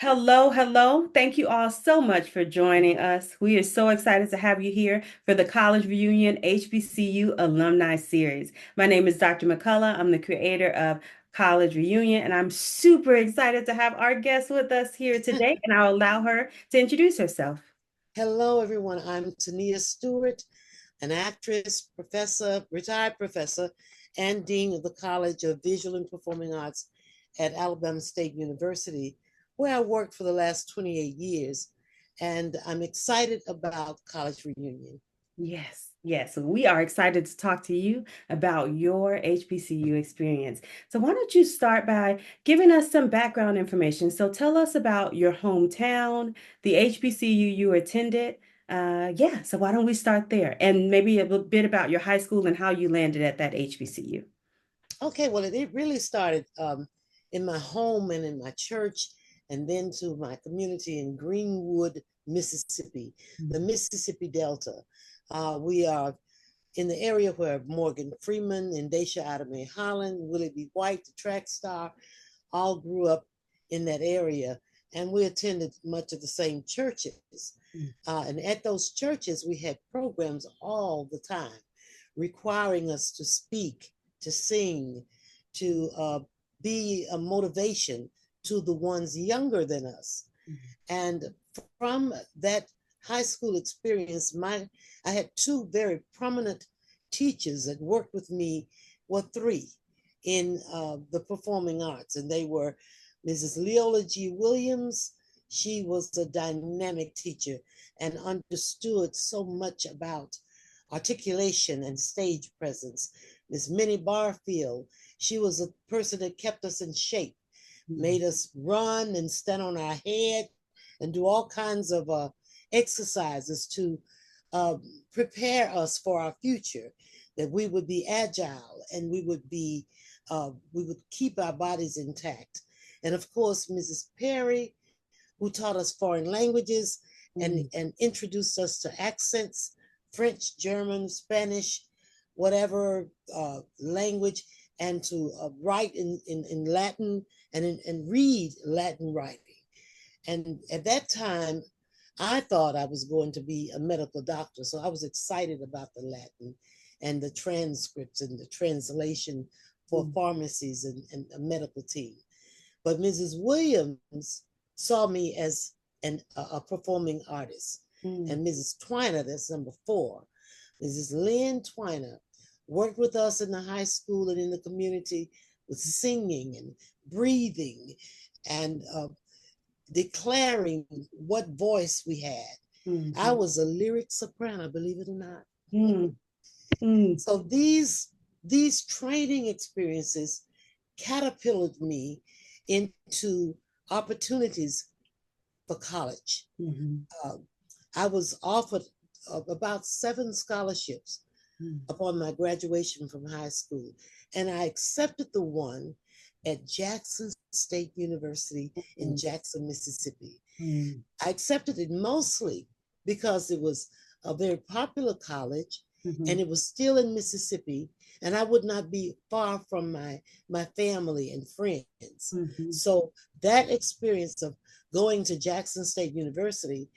Hello, hello. Thank you all so much for joining us. We are so excited to have you here for the College Reunion HBCU Alumni Series. My name is Dr. McCullough. I'm the creator of College Reunion, and I'm super excited to have our guest with us here today, and I'll allow her to introduce herself. Hello, everyone. I'm Tonea Stewart, an actress, professor, retired professor, and dean of the College of Visual and Performing Arts at Alabama State University, where I worked for the last 28 years. And I'm excited about College Reunion. Yes, yes. We are excited to talk to you about your HBCU experience. So, why don't you start by giving us some background information? So, tell us about your hometown, the HBCU you attended. Yeah, so why don't we start there? And maybe a little bit about your high school and how you landed at that HBCU. Okay, well, it really started in my home and in my church, and then to my community in Greenwood, Mississippi, the Mississippi Delta. We are in the area where Morgan Freeman and Daisha May Holland, Willie B. White, the track star, all grew up in that area. And we attended much of the same churches. And at those churches, we had programs all the time requiring us to speak, to sing, to be a motivation to the ones younger than us. And from that high school experience, I had two very prominent teachers that worked with me, well, three in the performing arts, and they were Mrs. Leola G. Williams. She was a dynamic teacher and understood so much about articulation and stage presence. Miss Minnie Barfield, she was a person that kept us in shape, made us run and stand on our head and do all kinds of exercises to prepare us for our future, that we would be agile and we would keep our bodies intact. And of course, Mrs. Perry, who taught us foreign languages and introduced us to accents, French, German, Spanish, whatever language, and to write in Latin and read Latin writing. And at that time, I thought I was going to be a medical doctor. So I was excited about the Latin and the transcripts and the translation for pharmacies and a medical team. But Mrs. Williams saw me as a performing artist. And Mrs. Twiner, that's number four, Mrs. Lynn Twiner, worked with us in the high school and in the community with singing and breathing and declaring what voice we had. I was a lyric soprano, believe it or not. So these training experiences catapulted me into opportunities for college. I was offered about 7 scholarships upon my graduation from high school, and I accepted the one at Jackson State University in Jackson, Mississippi. I accepted it mostly because it was a very popular college and it was still in Mississippi, and I would not be far from my family and friends. So that experience of going to Jackson State University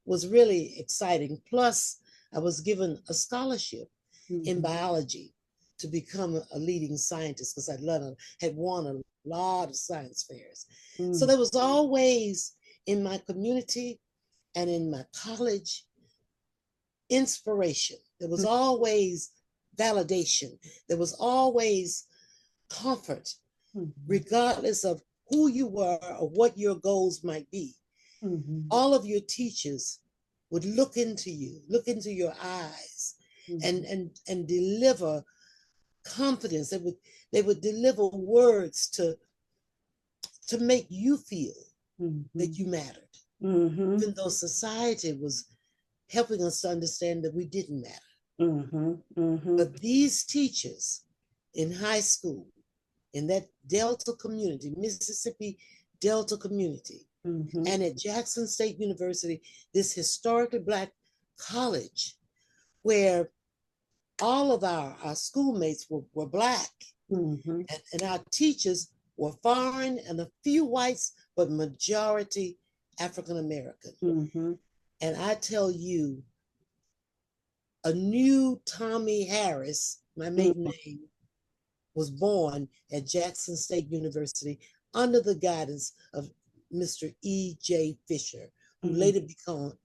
was really exciting. Plus, I was given a scholarship in biology to become a leading scientist because had won a lot of science fairs. So there was always in my community and in my college inspiration. There was always validation. There was always comfort, regardless of who you were or what your goals might be. All of your teachers would look into you, look into your eyes, and deliver confidence. They would deliver words to make you feel that you mattered, even though society was helping us to understand that we didn't matter. But these teachers in high school, in that Delta community, Mississippi Delta community, and at Jackson State University, this historically Black college, where all of our schoolmates were Black, and our teachers were foreign and a few whites, but majority African American. Mm-hmm. And I tell you, a new Tommie Harris, my maiden name, was born at Jackson State University under the guidance of Mr. E.J. Fisher, who Mm-hmm. later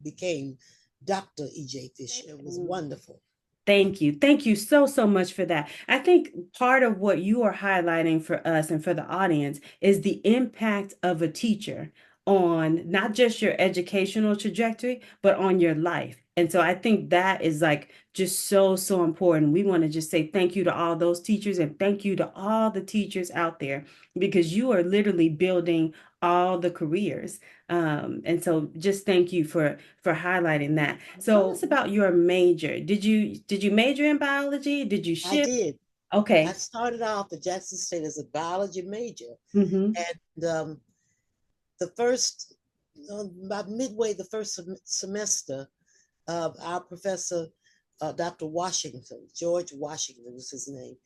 became Dr. E.J. Fisher. It was wonderful. Thank you. Thank you so, so much for that. I think part of what you are highlighting for us and for the audience is the impact of a teacher on not just your educational trajectory, but on your life. And so I think that is like just so, so important. We want to just say thank you to all those teachers and thank you to all the teachers out there because you are literally building all the careers. And so just thank you for highlighting that. So tell us about your major. Did you major in biology? Did you I shift? did. I Okay. started off at Jackson State as a biology major. Mm-hmm. And the first, about midway the first semester, our professor, Dr. Washington, George Washington was his name,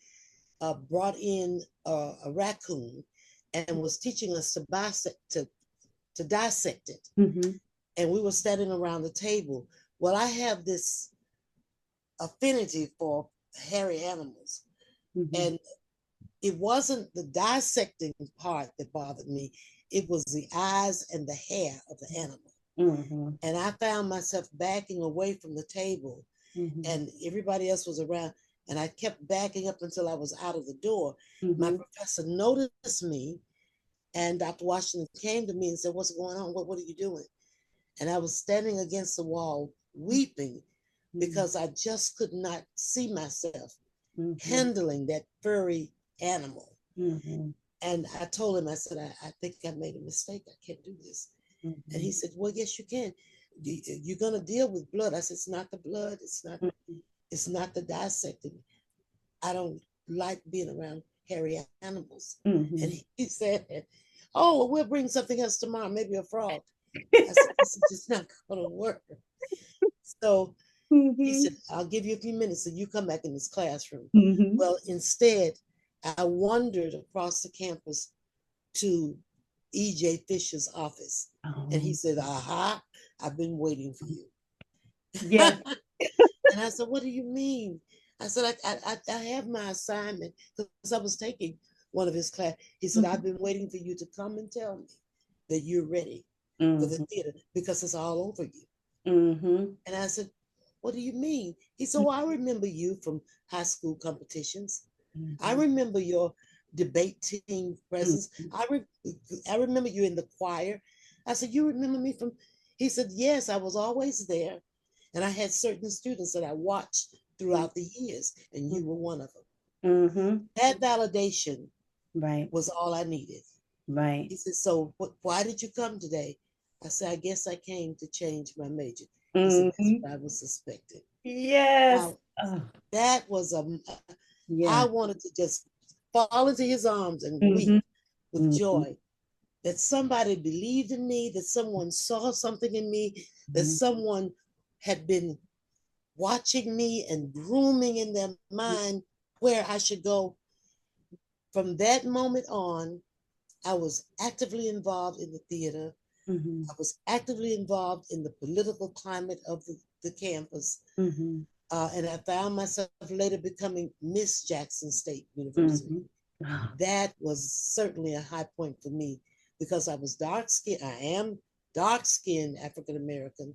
brought in a raccoon and was teaching us to dissect it. Mm-hmm. And we were standing around the table. Well, I have this affinity for hairy animals. Mm-hmm. And it wasn't the dissecting part that bothered me. It was the eyes and the hair of the animal. Mm-hmm. And I found myself backing away from the table, Mm-hmm. and everybody else was around. And I kept backing up until I was out of the door. My Mm-hmm. professor noticed me, and Dr. Washington came to me and said, "What's going on? What are you doing?" And I was standing against the wall weeping because I just could not see myself Mm-hmm. handling that furry animal. Mm-hmm. And I told him, I said, I think I made a mistake. I can't do this. And he said, well, yes, you can. You're going to deal with blood. I said, it's not the blood. It's not the dissecting. I don't like being around hairy animals. Mm-hmm. And he said, oh, well, we'll bring something else tomorrow, maybe a frog. I said, this is just not going to work. So he Mm-hmm. said, I'll give you a few minutes and you come back in this classroom. Mm-hmm. Well, instead, I wandered across the campus to E.J. Fisher's office. And he Oh, said, aha, I've been waiting for you. yes. And I said, what do you mean? I said, I have my assignment because I was taking one of his class. He said, I've been waiting for you to come and tell me that you're ready for the Mm-hmm. theater because it's all over you. Mm-hmm. And I said, what do you mean? He said, well, I remember you from high school competitions. I Mm-hmm. remember your debate team presence. I remember you in the choir. I said, you remember me from? He said, yes, I was always there. And I had certain students that I watched throughout the years, and you were one of them. Mm-hmm. That validation Right. was all I needed. Right. He said, so why did you come today? I said, I guess I came to change my major. He said, that's Mm-hmm. what I was suspecting. Yes. Now, Oh, that was I yeah. wanted to just fall into his arms and weep Mm-hmm. with Mm-hmm. joy that somebody believed in me, that someone saw something in me, that Mm-hmm. someone had been watching me and grooming in their mind where I should go. From that moment on, I was actively involved in the theater. Mm-hmm. I was actively involved in the political climate of the campus. Mm-hmm. And I found myself later becoming Miss Jackson State University. Mm-hmm. Oh, That was certainly a high point for me because I was dark skinned. I am dark skinned African American.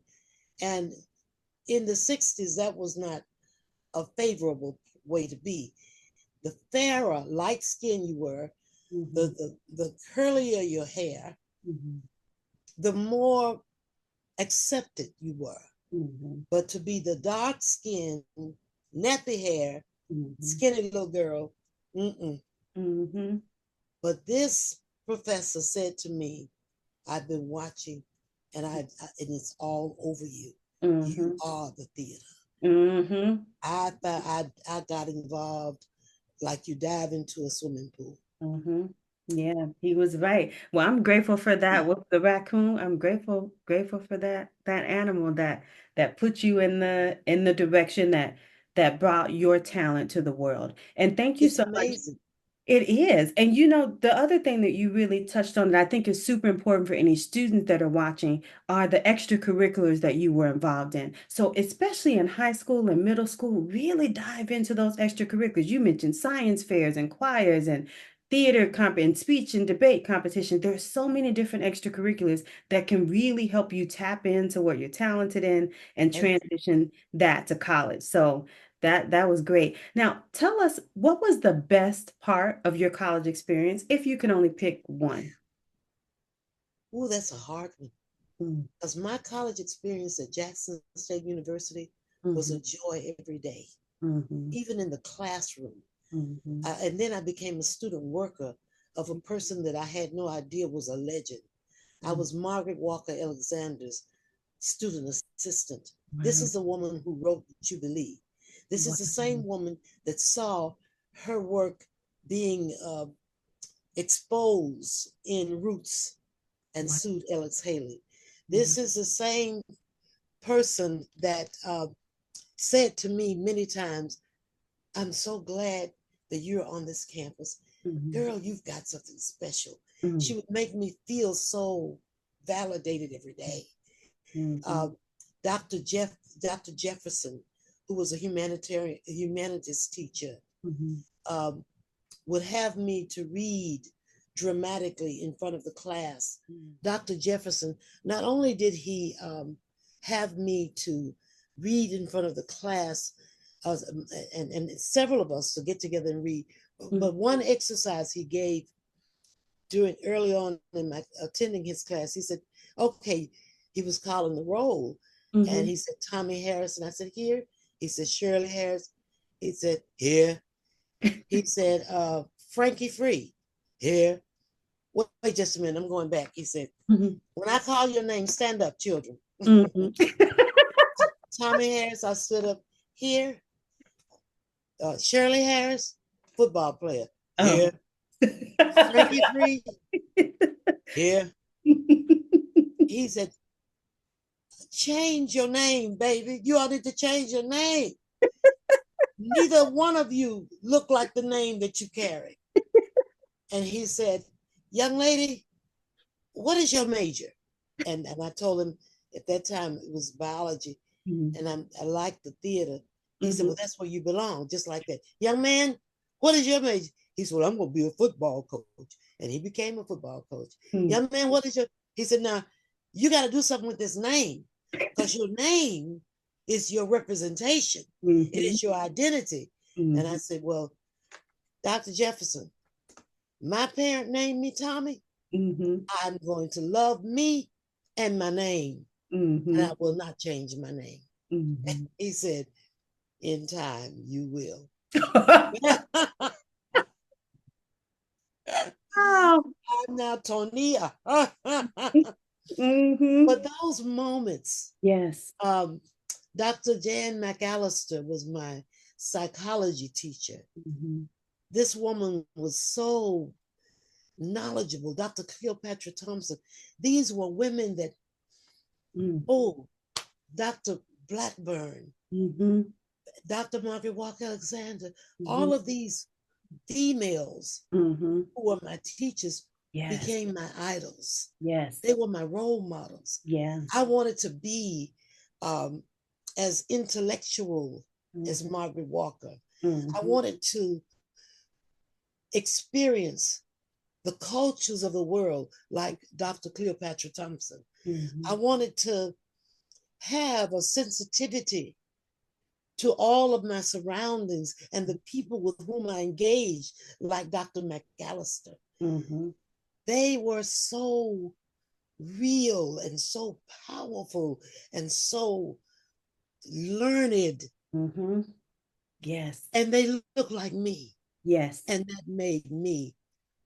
And in the 60s, that was not a favorable way to be. The fairer, light skinned you were, mm-hmm. the curlier your hair, Mm-hmm. the more accepted you were. Mm-hmm. But to be the dark skinned, nappy hair, Mm-hmm. skinny little girl, mm-mm. Mm-hmm. But this professor said to me, I've been watching and it's all over you. You Mm-hmm. are the theater. Mm-hmm. I thought I got involved like you dive into a swimming pool. Mm-hmm. Yeah, he was right. Well, I'm grateful for that with the raccoon. I'm grateful for that animal that put you in the direction that brought your talent to the world. And thank you It's so much. amazing. It is. And you know, the other thing that you really touched on that I think is super important for any students that are watching are the extracurriculars that you were involved in. So, especially in high school and middle school, really dive into those extracurriculars. You mentioned science fairs and choirs and theater comp and speech and debate competition. There's so many different extracurriculars that can really help you tap into what you're talented in and transition that to college. So, that was great. Now, tell us what was the best part of your college experience, if you can only pick one. Oh, that's a hard one. Mm, Because my college experience at Jackson State University was a mhm, joy every day, mhm, even in the classroom. mhm, And then I became a student worker of a person that I had no idea was a legend. I mhm. was Margaret Walker Alexander's student assistant. This Wow. is the woman who wrote Jubilee. This Wow. is the same woman that saw her work being exposed in Roots and Wow. sued Alex Haley. Mhm, This is the same person that said to me many times, I'm so glad that you're on this campus. mhm, Girl, you've got something special. She mhm, would make me feel so validated every day. Uh, mhm, Dr. Jefferson, who was a humanities teacher, mhm, um, would have me to read dramatically in front of the class. mhm, Dr. Jefferson, not only did he have me to read in front of the class, uh, and several of us to get together and read, mhm, but one exercise he gave during early on in my attending his class, he said, okay, he was calling the roll. And mhm. he said, Tommie Harris. And I said, here. He said, Shirley Harris. He said, here. He said, Frankie Free, here. Wait just a minute, I'm going back. He said, Mhm, when I call your name, stand up, children. mhm. Tommie Harris, I stood up here. Shirley Harris, football player, Oh. here. Frankie Free, here. He said, change your name, baby. You all need to change your name. Neither one of you look like the name that you carry. And he said, young lady, what is your major? And I told him at that time it was biology, Mhm, and I liked the theater. He said, mhm, well, that's where you belong, just like that. Young man, what is your major? He said, well, I'm going to be a football coach. And he became a football coach. mhm, Young man, what is your, he said, now you got to do something with this name because your name is your representation. It mhm, is your identity. And I mhm, said, well, Dr. Jefferson, my parent named me Tommie. mhm, I'm going to love me and my name, and I mhm, will not change my name. mhm. He said, in time, you will. Oh. I'm now Tonea. Mhm. But those moments, Yes. um, Dr. Jan McAllister was my psychology teacher. Mhm, This woman was so knowledgeable. Dr. Cleopatra Thompson. These were women that, mm, oh, Dr. Blackburn, mhm, Dr. Margaret Walker Alexander, mhm, all of these females mhm. who were my teachers Yes. became my idols. Yes. They were my role models. Yeah. I wanted to be um, as intellectual as Mhm, Margaret Walker. I mhm, wanted to experience the cultures of the world like Dr. Cleopatra Thompson. I mhm, wanted to have a sensitivity to all of my surroundings and the people with whom I engaged, like Dr. McAllister. mhm, They were so real and so powerful and so learned, mhm. Yes. and they looked like me. Yes. And that made me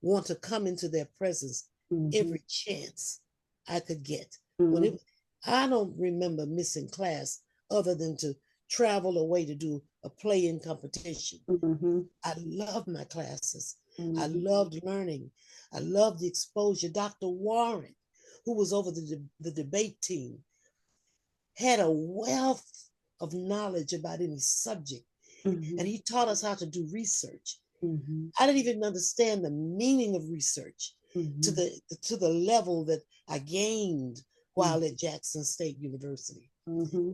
want to come into their presence Mhm, every chance I could get. When mhm, it, I don't remember missing class other than to travel away to do a play-in competition. mhm, I loved my classes. I mhm, loved learning. I loved the exposure. Dr. Warren, who was over the debate team, had a wealth of knowledge about any subject. And mhm, he taught us how to do research. Mm-hmm. I didn't even understand the meaning of research to Mm-hmm. the level that I gained while at Jackson State University. Mm-hmm.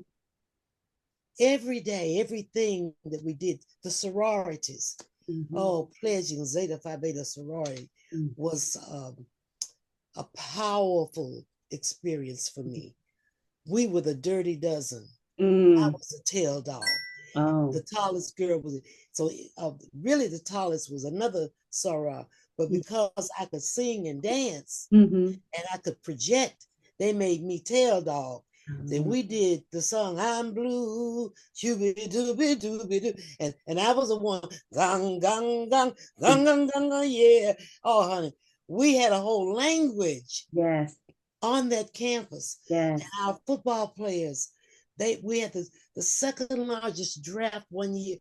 Every day, everything that we did, the sororities, Mm-hmm. oh, pledging Zeta Phi Beta sorority Mm-hmm. was a powerful experience for me. We were the dirty dozen. I Mm. was a tail dog. Oh. The tallest girl was, so really the tallest was another soror, but because I could sing and dance Mm-hmm. and I could project, they made me tail dog. Then Mm-hmm. we did the song "I'm Blue," shooby dooby dooby doo, and I was the one gang gang gang gang gang gang gang, yeah. Oh, honey, we had a whole language Yes. on that campus. And Yes. our football players, we had the second largest draft one year,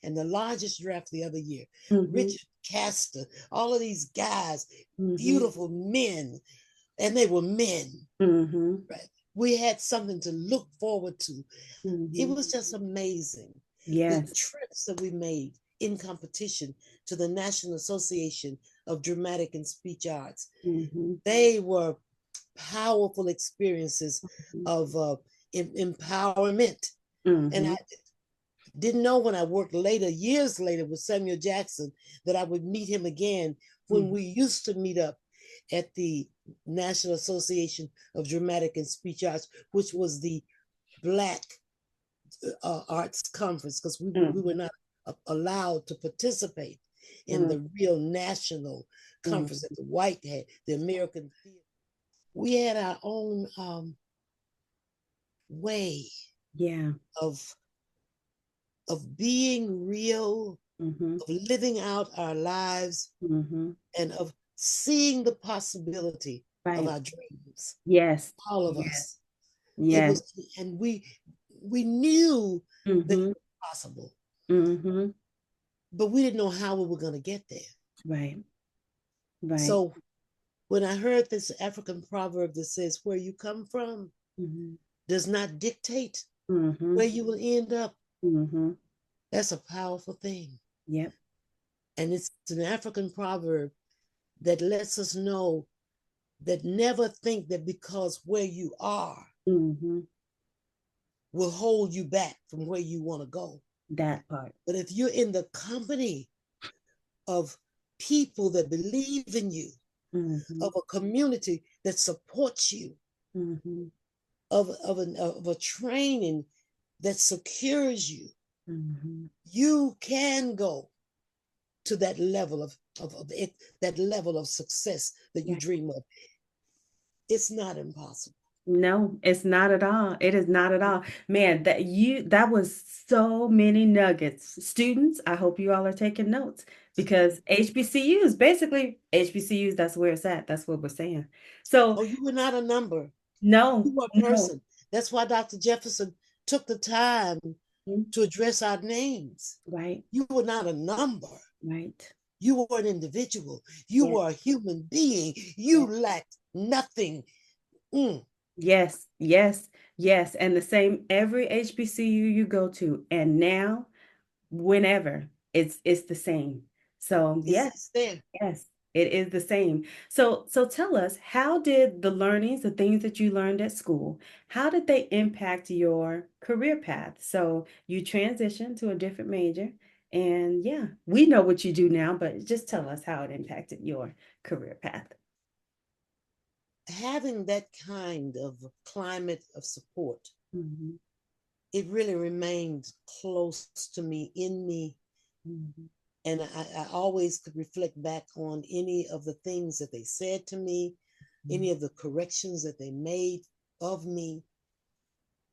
and the largest draft the other year. Mm-hmm. Richard Castor, all of these guys, Mm-hmm. beautiful men, and they were men. Mm-hmm. Right? We had something to look forward to. It Mm-hmm. was just amazing. The Yes. trips that we made in competition to the National Association of Dramatic and Speech Arts, Mm-hmm. they were powerful experiences of empowerment. And Mm-hmm. I didn't know when I worked later, years later, with Samuel Jackson, that I would meet him again when Mm-hmm. we used to meet up at the National Association of Dramatic and Speech Arts, which was the Black Arts Conference, because we were not allowed to participate in Mm-hmm. the real national conference that the white had, the American Theater. We had our own way Yeah. of being real, Mm-hmm. of living out our lives, Mm-hmm. and of seeing the possibility of Right. our dreams. Yes. All of Yes. us. It Yes. was, and we knew that it Mm-hmm. was possible, Mm-hmm. but we didn't know how we were going to get there. Right. Right. So when I heard this African proverb that says, "Where you come from Mm-hmm. does not dictate Mm-hmm. where you will end up," Mm-hmm. that's a powerful thing. Yep. And it's an African proverb that lets us know that never think that because where you are Mm-hmm. will hold you back from where you want to go. That part. But if you're in the company of people that believe in you, Mm-hmm. of a community that supports you, Mm-hmm. of a training that secures you, Mm-hmm. you can go to that level of it, that level of success that you Yeah. dream of. It's not impossible. No, it's not at all. It is not at all. Man, that was so many nuggets. Students, I hope you all are taking notes because HBCUs, basically HBCUs, that's where it's at. That's what we're saying. So Oh, you were not a number. You no, were a no, person. That's why Dr. Jefferson took the time mm, to address our names. right, You were not a number. right. You were an individual. You Yeah, were a human being. yeah. You lacked nothing. Mm. Yes, yes, yes. And the same every HBCU you go to, and now, whenever, it's the same. So yes. It's there. Yes, it is the same. So tell us, how did the learnings, the things that you learned at school, how did they impact your career path? So you transitioned to a different major, and yeah, we know what you do now, but just tell us how it impacted your career path. Having that kind of climate of support, Mm-hmm. it really remained close to me, in me. Mm-hmm. And I always could reflect back on any of the things that they said to me, any of the corrections that they made of me.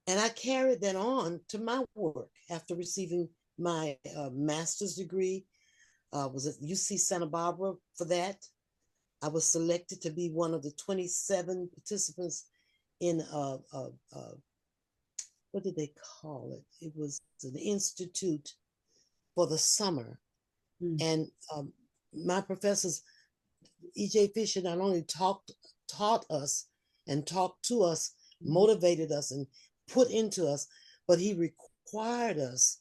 And I carried that on to my work after receiving my master's degree. Was at UC Santa Barbara for that. I was selected to be one of the 27 participants in what did they call it? It was an institute for the summer. Mm-hmm. And my professors, E.J. Fisher, not only taught us and talked to us, motivated us, and put into us, but he required us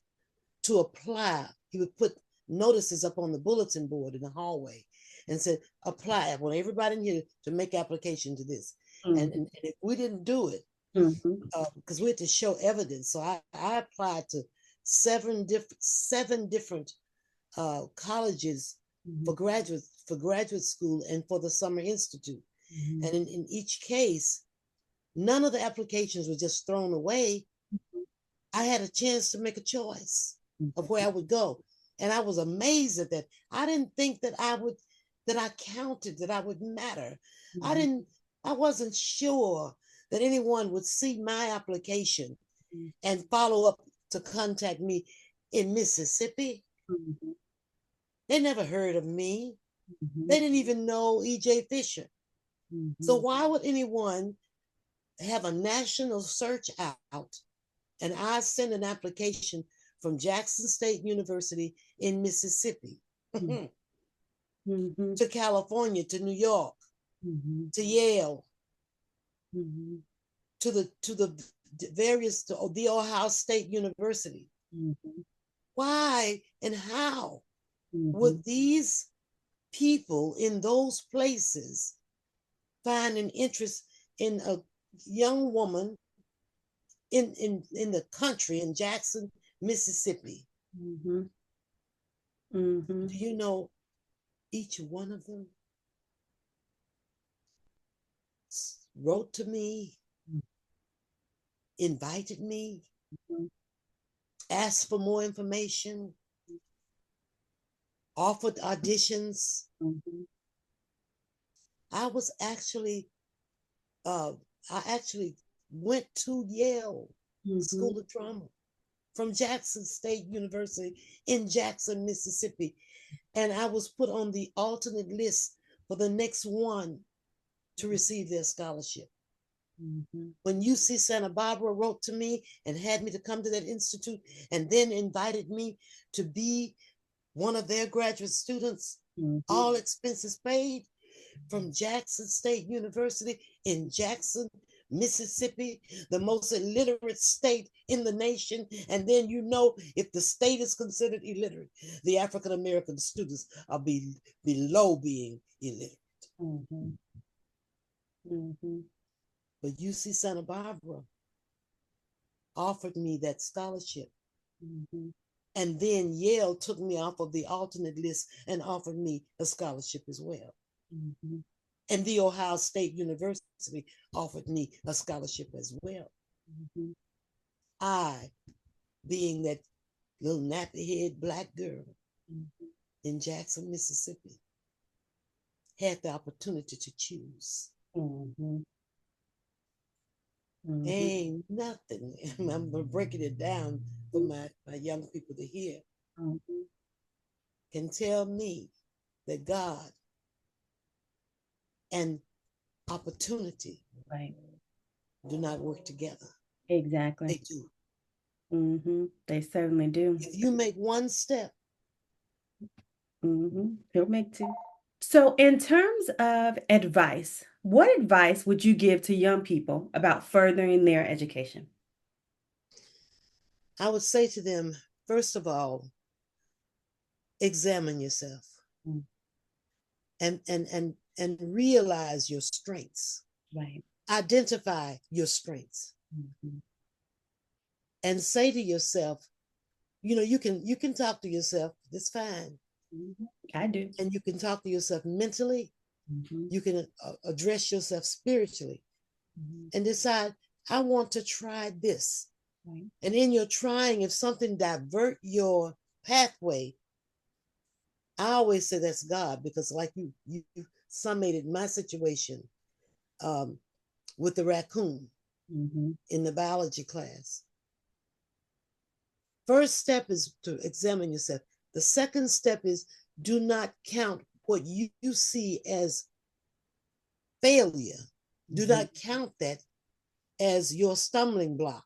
to apply. He would put notices up on the bulletin board in the hallway and said, apply. I want everybody in here to make application to this. And if we didn't do it, because we had to show evidence. So I applied to seven different colleges for graduate school and for the summer institute. And in each case, none of the applications were just thrown away. I had a chance to make a choice of where I would go. And I was amazed at that. I didn't think that I counted, that I would matter. I wasn't sure that anyone would see my application and follow up to contact me in Mississippi. They never heard of me. They didn't even know E.J. Fisher. So why would anyone have a national search out and I send an application from Jackson State University in Mississippi to California, to New York, to Yale, to the various, to the Ohio State University? Why and how would these people in those places find an interest in a young woman in the country, in Jackson, Mississippi? Do you know each one of them wrote to me, invited me, asked for more information, offered auditions? I actually went to Yale School of Drama from Jackson State University in Jackson, Mississippi. And I was put on the alternate list for the next one to receive their scholarship. When UC Santa Barbara wrote to me and had me to come to that institute and then invited me to be one of their graduate students, all expenses paid, from Jackson State University in Jackson, Mississippi, the most illiterate state in the nation. And then, if the state is considered illiterate, the African American students are below being illiterate. But UC Santa Barbara offered me that scholarship. And then Yale took me off of the alternate list and offered me a scholarship as well. And the Ohio State University offered me a scholarship as well. I, being that little nappy-head Black girl in Jackson, Mississippi, had the opportunity to choose. Ain't nothing, I'm breaking it down for my young people to hear, can tell me that God and opportunity do not work together. Exactly. They do. They certainly do. If you make one step, he'll make two. So in terms of advice, what advice would you give to young people about furthering their education? I would say to them, first of all, examine yourself and realize your strengths. Identify your strengths. And say to yourself, you can talk to yourself, that's fine. I do. And you can talk to yourself mentally. You can address yourself spiritually and decide, I want to try this. And in your trying, if something divert your pathway, I always say that's God, because like you summated my situation with the raccoon in the biology class. First step is to examine yourself. The second step is, do not count what you see as failure. Do not count that as your stumbling block.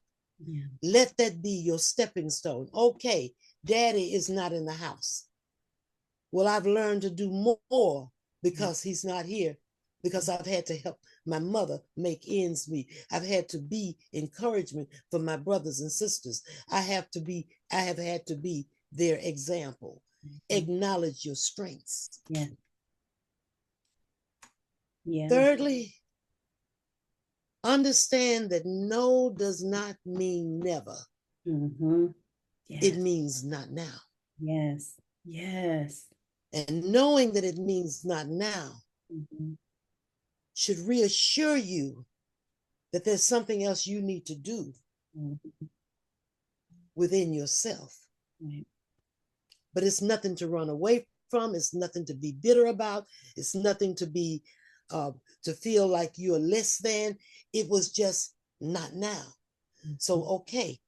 Let that be your stepping stone. Okay, Daddy is not in the house. Well, I've learned to do more because he's not here, because I've had to help my mother make ends meet. I've had to be encouragement for my brothers and sisters. I have had to be their example. Mhm. Acknowledge your strengths. Yeah. Yeah. Thirdly, understand that no does not mean never. Mm-hmm. It Yes. means not now. Yes. Yes. And knowing that it means not now Mm-hmm. should reassure you that there's something else you need to do Mm-hmm. within yourself. Right. But it's nothing to run away from. It's nothing to be bitter about. It's nothing to be to feel like you're less than. It was just not now. So Mm-hmm. okay,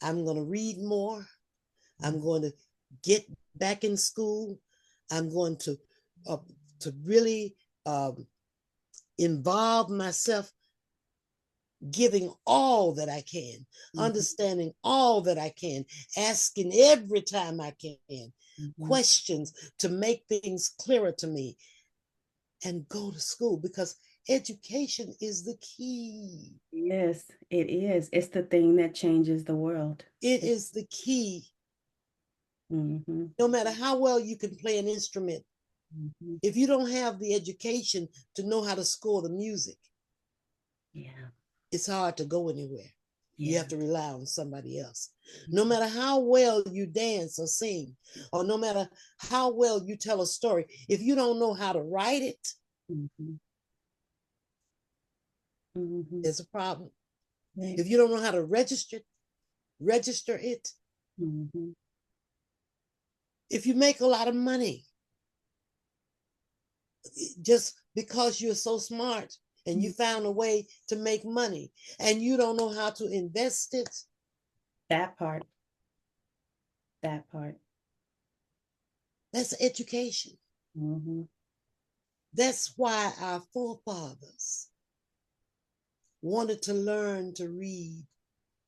I'm going to read more. Mm-hmm. I'm going to get back in school. I'm going uh, to really um, involve myself, giving all that I can, Mm-hmm. understanding all that I can, asking every time I can Mm-hmm. questions to make things clearer to me, and go to school because education is the key. Yes, it is. It's the thing that changes the world. It is the key. Mm-hmm. No matter how well you can play an instrument, Mm-hmm. if you don't have the education to know how to score the music, Yeah. it's hard to go anywhere. You Yeah. have to rely on somebody else. No Mm-hmm. matter how well you dance or sing, or no matter how well you tell a story, if you don't know how to write it, Mm-hmm. Mm-hmm. there's a problem. Right. If you don't know how to register it. Mm-hmm. If you make a lot of money, just because you're so smart and you found a way to make money and you don't know how to invest it, That part. That part. that's education. Mm-hmm. That's why our forefathers wanted to learn to read,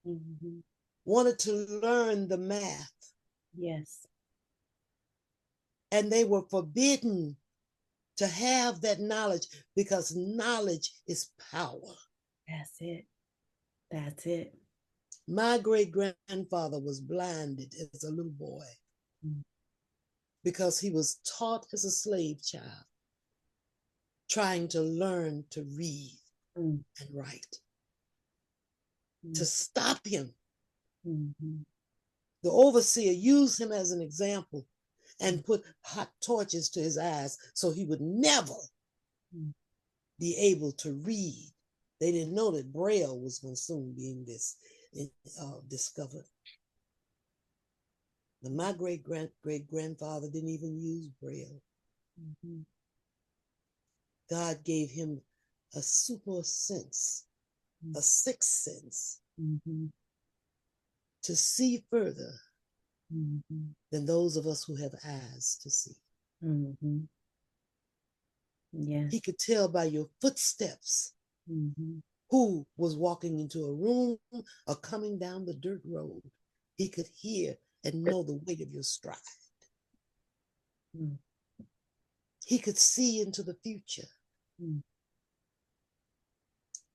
Mm-hmm. wanted to learn the math, Yes. and they were forbidden to have that knowledge because knowledge is power. That's it. That's it. My great grandfather was blinded as a little boy Mm-hmm. because he was taught as a slave child trying to learn to read and write. To stop him, Mm-hmm. the overseer used him as an example and put hot torches to his eyes so he would never Mm-hmm. be able to read. They didn't know that Braille was going to soon be discovered. But my great grandfather didn't even use Braille. Mm-hmm. God gave him a super sense, a sixth sense, Mm-hmm. to see further Mm-hmm. than those of us who have eyes to see. Mm-hmm. He Yes. could tell by your footsteps Mm-hmm. who was walking into a room or coming down the dirt road. He could hear and know the weight of your stride. Mm-hmm. He could see into the future.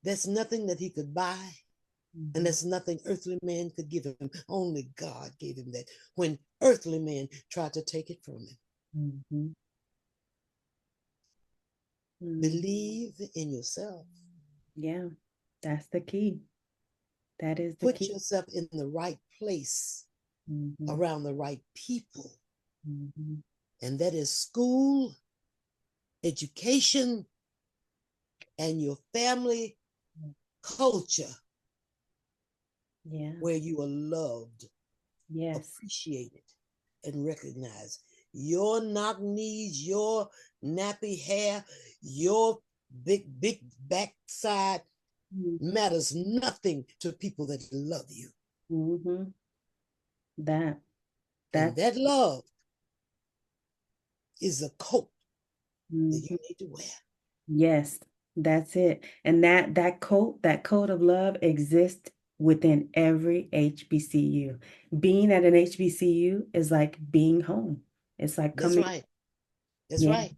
There's nothing that he could buy, and Mm-hmm. there's nothing earthly man could give him. Only God gave him that when earthly man tried to take it from him. Mm-hmm. Mm-hmm. Believe in yourself. Yeah, that's the key. That is the Put key. yourself in the right place Mm-hmm. around the right people. Mm-hmm. And that is school, education, and your family culture Yeah. where you are loved, Yes. appreciated, and recognized. Your knock knees, your nappy hair, your big backside matters nothing to people that love you. Mm-hmm. That And that's that love is a coat that you mhm. need to wear. Yes, that's it. And that code of love exists within every HBCU. Being at an HBCU is like being home. It's like That's coming, right. That's yeah, right.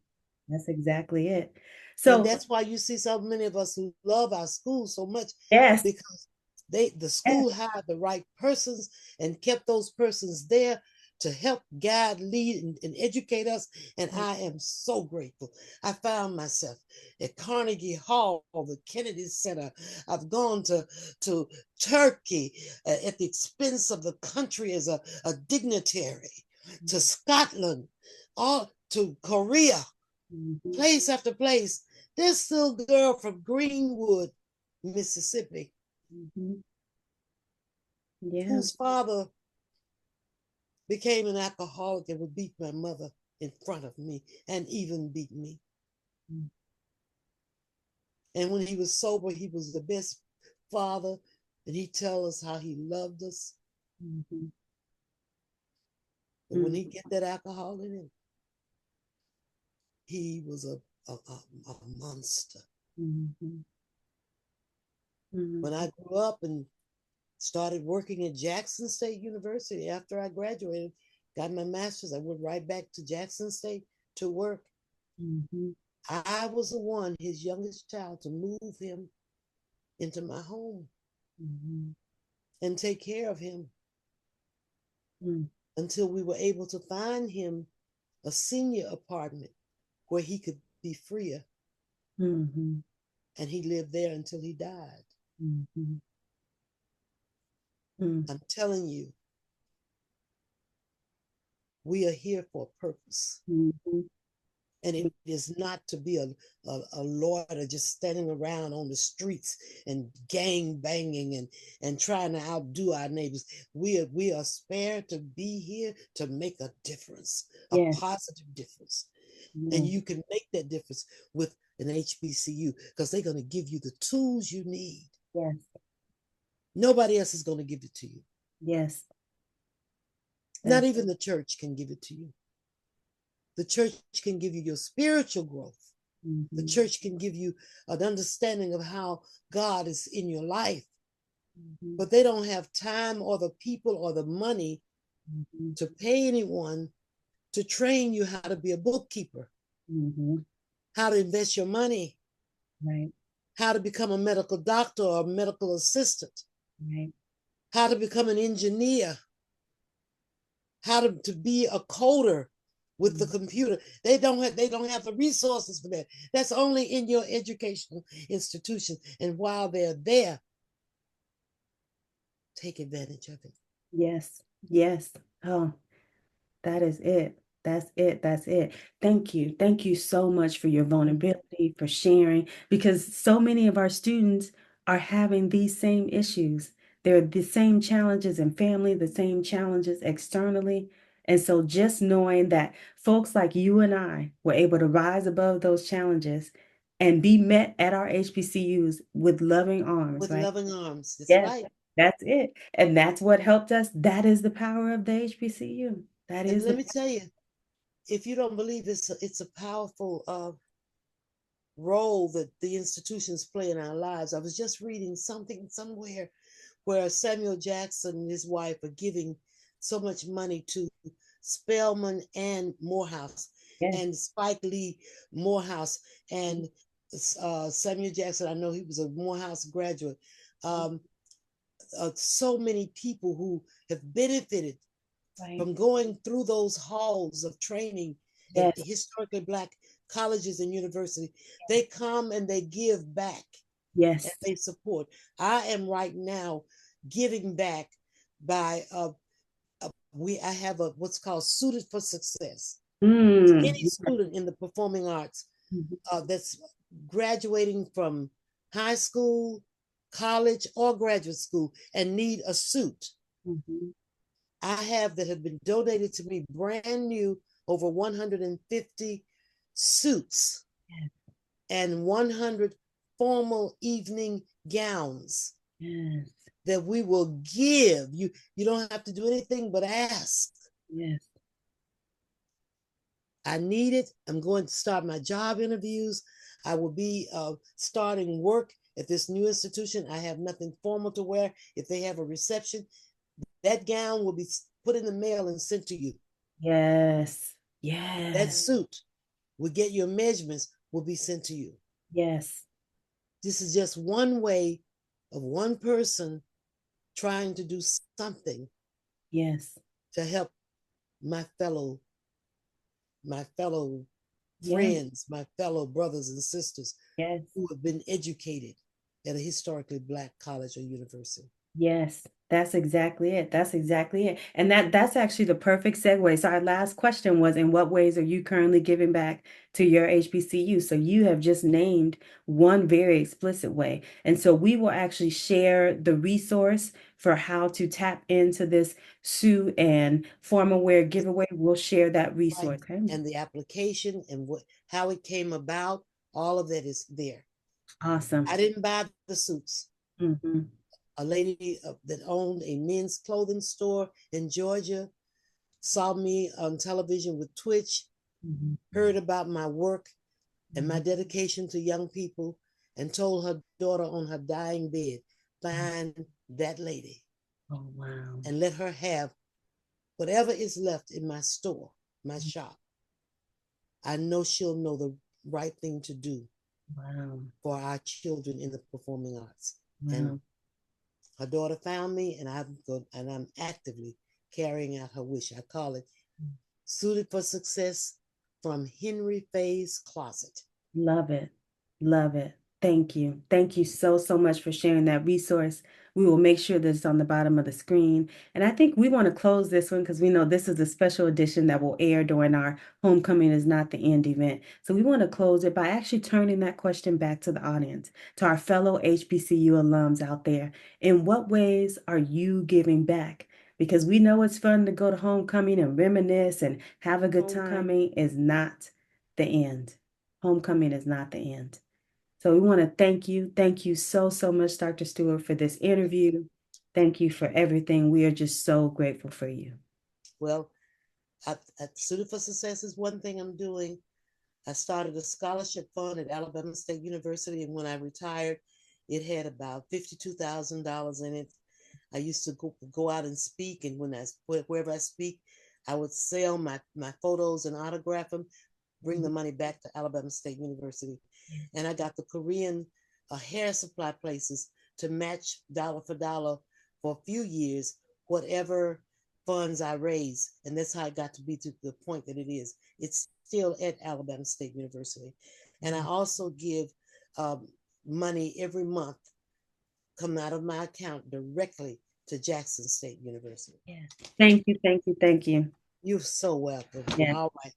that's exactly it. And So, that's why you see so many of us who love our school so much, yes, because the yes, school hired the right persons and kept those persons there to help guide, lead, and educate us. And Right. I am so grateful. I found myself at Carnegie Hall, the Kennedy Center. I've gone to Turkey at the expense of the country as a dignitary, to Scotland, all to Korea, Mhm. place after place. This little girl from Greenwood, Mississippi, Mhm. Yeah. whose father became an alcoholic and would beat my mother in front of me and even beat me. Mm. And when he was sober, he was the best father, and he'd tell us how he loved us. Mhm. But when Mm. he get that alcohol in him, he was a monster. Mhm. Mhm. When I grew up and started working at Jackson State University after I graduated, got my master's, I went right back to Jackson State to work. Mhm. I was the one, his youngest child, to move him into my home Mhm. and take care of him Mm. until we were able to find him a senior apartment where he could be freer. Mhm. And he lived there until he died. Mhm. Mm. I'm telling you, we are here for a purpose. Mhm. And it is not to be a loiter just standing around on the streets and gang banging and trying to outdo our neighbors. We are spared to be here to make a difference, a Yes. positive difference. And Yes. you can make that difference with an HBCU because they're going to give you the tools you need. Yes. Nobody else is going to give it to you. Yes. Not That's. even the church can give it to you. The church can give you your spiritual growth. The Mhm. church can give you an understanding of how God is in your life, Mhm. but they don't have time or the people or the money Mhm. to pay anyone to train you how to be a bookkeeper, Mhm. how to invest your money, Right. how to become a medical doctor or a medical assistant, Right. how to become an engineer, how to be a coder with the Mm. computer. They don't have the resources for that. That's only in your educational institution. And while they're there, take advantage of it. Yes. Yes. Oh, that is it. That's it. That's it. Thank you. Thank you so much for your vulnerability, for sharing, because so many of our students are having these same issues. They're the same challenges in family, the same challenges externally. And so just knowing that folks like you and I were able to rise above those challenges and be met at our HBCUs with loving arms, With right? loving arms. That's Yes, right. that's it. And that's what helped us. That is the power of the HBCU. That And is let the me tell you, if you don't believe it's a powerful role that the institutions play in our lives. I was just reading something somewhere where Samuel Jackson and his wife are giving so much money to Spelman and Morehouse yes, and Spike Lee Morehouse and Samuel Jackson. I know he was a Morehouse graduate. Um, so many people who have benefited right. from going through those halls of training at Yes, historically Black colleges and universities. They come and they give back and yes. they support. I am right now giving back by I have a what's called Suited for Success. Mm. Any student in the performing arts Mhm. that's graduating from high school, college, or graduate school and need a suit, Mhm. I have that have been donated to me brand new, over 150 suits Yes, and 100 formal evening gowns yes, that we will give you. You don't have to do anything but ask. yes. I need it. I'm going to start my job interviews. I will be starting work at this new institution. I have nothing formal to wear. If they have a reception, that gown will be put in the mail and sent to you. Yes, That yes, suit will get your measurements, will be sent to you. yes, This is just one way of one person trying to do something yes. to help my fellow my fellow Yes, friends, my fellow brothers and sisters yes. who have been educated at a historically Black college or university. Yes, that's exactly it. That's exactly it. And that's actually the perfect segue. So our last question was, in what ways are you currently giving back to your HBCU? So you have just named one very explicit way. And so we will actually share the resource for how to tap into this Sue and form aware giveaway. We'll share that Right. resource. Okay. And the application and how it came about, all of that is there. Awesome. I didn't buy the suits. Hmm. A lady that owned a men's clothing store in Georgia saw me on television with Twitch, Hmm. heard about my work and my dedication to young people, and told her daughter on her dying bed, find that lady Oh, wow. and let her have whatever is left in my store, my shop. I know she'll know the right thing to do Wow. for our children in the performing arts. And Wow. her daughter found me, and I'm actively carrying out her wish. I call it Suited for Success from Henry Fay's Closet. Love it. Love it. Thank you. Thank you so, so much for sharing that resource. We will make sure that it's on the bottom of the screen. And I think we want to close this one because we know this is a special edition that will air during our Homecoming is Not the End event. So we want to close it by actually turning that question back to the audience, to our fellow HBCU alums out there. In what ways are you giving back? Because we know it's fun to go to homecoming and reminisce and have a good time. Homecoming is not the end. Homecoming is not the end. So we want to thank you. Thank you so, so much, Dr. Stewart, for this interview. Thank you for everything. We are just so grateful for you. Well, Suited for Success is one thing I'm doing. I started a scholarship fund at Alabama State University, and when I retired, it had about $52,000 in it. I used to go out and speak, and wherever I speak, I would sell my photos and autograph them, bring the money back to Alabama State University. And I got the Korean hair supply places to match dollar for dollar for a few years, whatever funds I raise. And that's how I got to be to the point that it is. It's still at Alabama State University. And I also give money every month come out of my account directly to Jackson State University. Yeah. Thank you. Thank you. Thank you. You're so welcome. Yeah. All right.